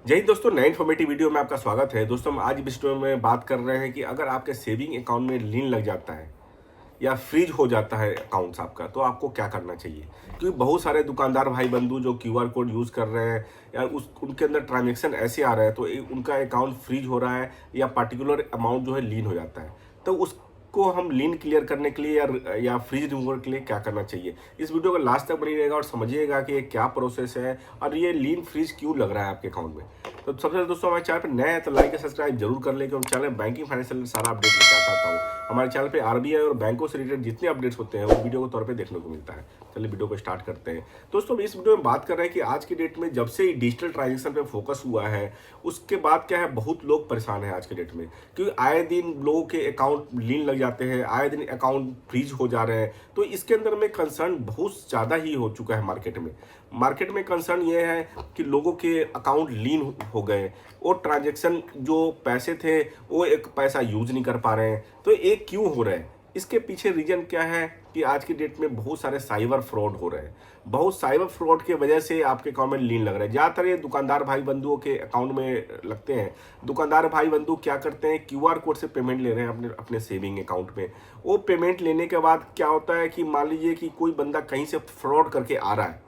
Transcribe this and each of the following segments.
जय हिंद दोस्तों, नए इन्फॉर्मेटिव वीडियो में आपका स्वागत है। दोस्तों, हम आज इस वीडियो में बात कर रहे हैं कि अगर आपके सेविंग अकाउंट में लिन लग जाता है या फ्रीज हो जाता है अकाउंट्स आपका, तो आपको क्या करना चाहिए। क्योंकि बहुत सारे दुकानदार भाई बंधु जो क्यूआर कोड यूज़ कर रहे हैं या उनके अंदर ट्रांजेक्शन ऐसे आ रहे हैं, तो उनका अकाउंट फ्रीज हो रहा है या पर्टिकुलर अमाउंट जो है लीन हो जाता है। तो उसको हम लीन क्लियर करने के लिए या फ्रीज रिमूवर के लिए क्या करना चाहिए, इस वीडियो को लास्ट तक बनी रहेगा और समझिएगा कि ये क्या प्रोसेस है और ये लीन फ्रीज क्यों लग रहा है आपके अकाउंट में। तो सबसे पहले दोस्तों, हमारे चैनल पर नए हैं तो लाइक और सब्सक्राइब जरूर कर लें, क्योंकि हम चैनल बैंकिंग फाइनेंशियल सारा अपडेट लेके आता हूँ। हमारे चैनल पे आरबीआई और बैंकों से रिलेटेड जितने अपडेट्स होते हैं वो वीडियो के तौर पे देखने को मिलता है। चलिए वीडियो को स्टार्ट करते हैं। दोस्तों, इस वीडियो में बात कर रहे हैं कि आज की डेट में जब से डिजिटल ट्रांजेक्शन पे फोकस हुआ है, उसके बाद क्या है, बहुत लोग परेशान हैं आज के डेट में। क्योंकि आए दिन लोगों के अकाउंट लीन लग जाते हैं, आए दिन अकाउंट फ्रीज हो जा रहे हैं। तो इसके अंदर में कंसर्न बहुत ज़्यादा ही हो चुका है मार्केट में कंसर्न ये है कि लोगों के अकाउंट लीन हो गए और ट्रांजैक्शन जो पैसे थे वो एक पैसा यूज नहीं कर पा रहे हैं। तो ये क्यों हो रहा है, इसके पीछे रीजन क्या है कि आज की डेट में बहुत सारे साइबर फ्रॉड हो रहे हैं। बहुत साइबर फ्रॉड के वजह से आपके अकाउंट में लीन लग रहा है। ज़्यादातर ये दुकानदार भाई बंधुओं के अकाउंट में लगते हैं। दुकानदार भाई बंधु क्या करते हैं, क्यूआर कोड से पेमेंट ले रहे हैं अपने अपने सेविंग अकाउंट में। वो पेमेंट लेने के बाद क्या होता है कि मान लीजिए कि कोई बंदा कहीं से फ्रॉड करके आ रहा है,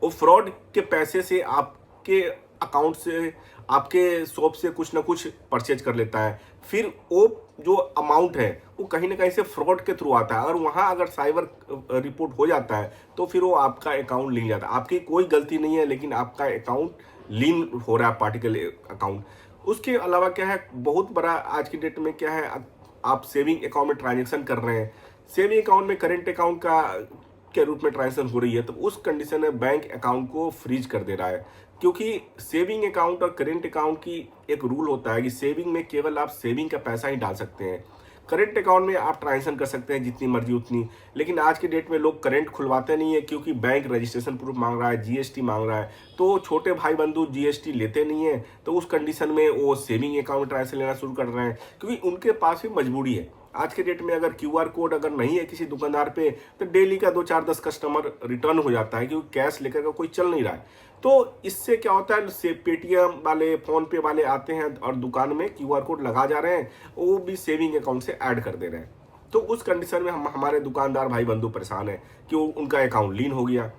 वो फ्रॉड के पैसे से आपके अकाउंट से, आपके शॉप से कुछ ना कुछ परचेज कर लेता है। फिर वो जो अमाउंट है वो कहीं ना कहीं से फ्रॉड के थ्रू आता है। अगर वहाँ अगर साइबर रिपोर्ट हो जाता है तो फिर वो आपका अकाउंट लीन जाता है। आपकी कोई गलती नहीं है, लेकिन आपका अकाउंट लीन हो रहा है, पार्टिकुलर अकाउंट। उसके अलावा क्या है, बहुत बड़ा आज की डेट में क्या है, आप सेविंग अकाउंट में ट्रांजेक्शन कर रहे हैं, सेविंग अकाउंट में करेंट अकाउंट का के रूप में ट्रांजेक्शन हो रही है, तो उस कंडीशन में बैंक अकाउंट को फ्रीज कर दे रहा है। क्योंकि सेविंग अकाउंट और करेंट अकाउंट की एक रूल होता है कि सेविंग में केवल आप सेविंग का पैसा ही डाल सकते हैं। करेंट अकाउंट में आप ट्रांजेक्शन कर सकते हैं जितनी मर्जी उतनी। लेकिन आज की डेट में लोग करेंट खुलवाते नहीं है, क्योंकि बैंक रजिस्ट्रेशन प्रूफ मांग रहा है, जीएसटी मांग रहा है। तो छोटे भाई बंधु जीएसटी लेते नहीं है, तो उस कंडीशन में वो सेविंग अकाउंट में ट्रांजेक्शन लेना शुरू कर रहे हैं, क्योंकि उनके पास भी मजबूरी है। आज के डेट में अगर क्यूआर कोड अगर नहीं है किसी दुकानदार पे, तो डेली का 2 4 10 कस्टमर रिटर्न हो जाता है, क्योंकि कैश लेकर का कोई चल नहीं रहा है। तो इससे क्या होता है, से पेटीएम वाले, फोन पे वाले आते हैं और दुकान में क्यूआर कोड लगा जा रहे हैं, वो भी सेविंग अकाउंट से ऐड कर दे रहे हैं। तो उस कंडीशन में हमारे दुकानदार भाई बंधु परेशान है कि उनका अकाउंट लीन हो गया,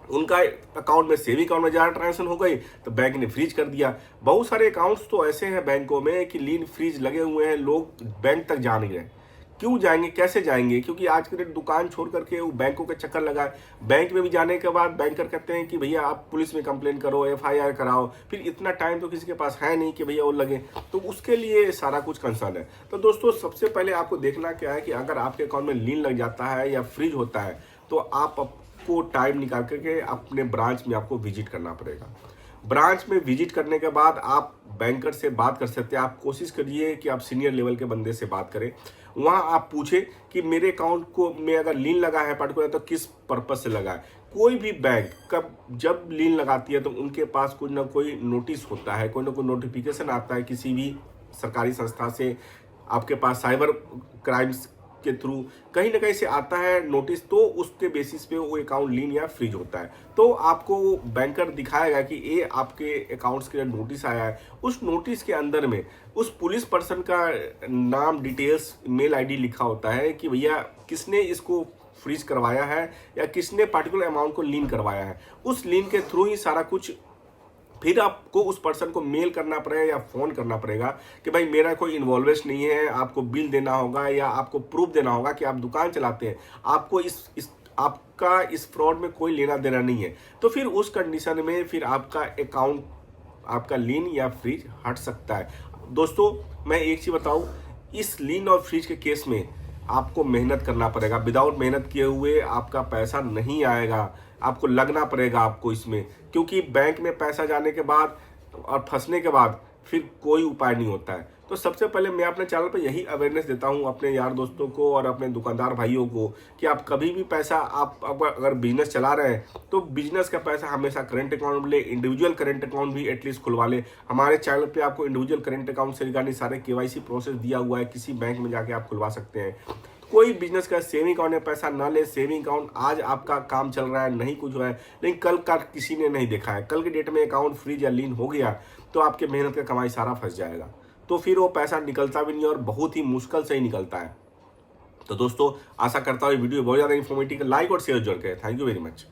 उनका अकाउंट में सेविंग अकाउंट में ज़्यादा ट्रांजेक्शन हो गई तो बैंक ने फ्रीज कर दिया। बहुत सारे अकाउंट्स तो ऐसे हैं बैंकों में कि लीन फ्रीज लगे हुए हैं, लोग बैंक तक जा नहीं रहे। क्यों जाएंगे, कैसे जाएंगे, क्योंकि आज के डेट दुकान छोड़ करके वो बैंकों के चक्कर लगाए। बैंक में भी जाने के बाद बैंकर कहते हैं कि भैया आप पुलिस में कंप्लेन करो, एफआईआर कराओ। फिर इतना टाइम तो किसी के पास है नहीं कि भैया वो लगे, तो उसके लिए सारा कुछ कंसर्न है। तो दोस्तों, सबसे पहले आपको देखना क्या है कि अगर आपके अकाउंट में लीन लग जाता है या फ्रीज होता है, तो आपको टाइम निकाल करके अपने ब्रांच में आपको विजिट करना पड़ेगा। ब्रांच में विजिट करने के बाद आप बैंकर से बात कर सकते हैं। आप कोशिश करिए कि आप सीनियर लेवल के बंदे से बात करें। वहाँ आप पूछे कि मेरे अकाउंट को में अगर लीन लगा है पर्टिकुलर, तो किस पर्पज से लगा है। कोई भी बैंक कब जब लीन लगाती है तो उनके पास कोई ना कोई नोटिस होता है, कोई ना कोई नोटिफिकेशन आता है किसी भी सरकारी संस्था से, आपके पास साइबर क्राइम्स के थ्रू कहीं ना कहीं से आता है नोटिस। तो उसके बेसिस पे वो अकाउंट लीन या फ्रीज होता है। तो आपको बैंकर दिखाएगा कि ये आपके अकाउंट्स के लिए नोटिस आया है। उस नोटिस के अंदर में उस पुलिस पर्सन का नाम, डिटेल्स, मेल आईडी लिखा होता है कि भैया किसने इसको फ्रीज करवाया है या किसने पार्टिकुलर अमाउंट को लीन करवाया है। उस लीन के थ्रू ही सारा कुछ फिर आपको उस पर्सन को मेल करना पड़ेगा या फ़ोन करना पड़ेगा कि भाई मेरा कोई इन्वॉल्वेंस नहीं है। आपको बिल देना होगा या आपको प्रूफ देना होगा कि आप दुकान चलाते हैं, आपको इस आपका इस फ्रॉड में कोई लेना देना नहीं है। तो फिर उस कंडीशन में फिर आपका अकाउंट, आपका लीन या फ्रीज हट सकता है। दोस्तों, मैं एक चीज़ बताऊं, इस लीन और फ्रीज के केस में आपको मेहनत करना पड़ेगा। विदाउट मेहनत किए हुए आपका पैसा नहीं आएगा, आपको लगना पड़ेगा आपको इसमें। क्योंकि बैंक में पैसा जाने के बाद और फंसने के बाद फिर कोई उपाय नहीं होता है। तो सबसे पहले मैं अपने चैनल पर यही अवेयरनेस देता हूँ अपने यार दोस्तों को और अपने दुकानदार भाइयों को कि आप कभी भी पैसा, आप अगर बिजनेस चला रहे हैं तो बिजनेस का पैसा हमेशा करेंट अकाउंट में ले। इंडिविजुअल करेंट अकाउंट भी एटलीस्ट खुलवा ले। हमारे चैनल पे आपको इंडिविजुअल करेंट अकाउंट से रिगार्डिंग सारे केवाईसी प्रोसेस दिया हुआ है, किसी बैंक में जाके आप खुलवा सकते हैं। कोई बिजनेस का सेविंग अकाउंट में पैसा ना ले। सेविंग अकाउंट आज आपका काम चल रहा है, नहीं कुछ हुआ है, लेकिन कल का किसी ने नहीं देखा है, कल के डेट में अकाउंट फ्रीज या लीन हो गया तो आपके मेहनत का कमाई सारा फंस जाएगा, तो फिर वो पैसा निकलता भी नहीं और बहुत ही मुश्किल से ही निकलता है। तो दोस्तों आशा करता हूँ ये वीडियो बहुत ज़्यादा इन्फॉर्मेटिव, लाइक और शेयर जरूर करें। Thank you very much.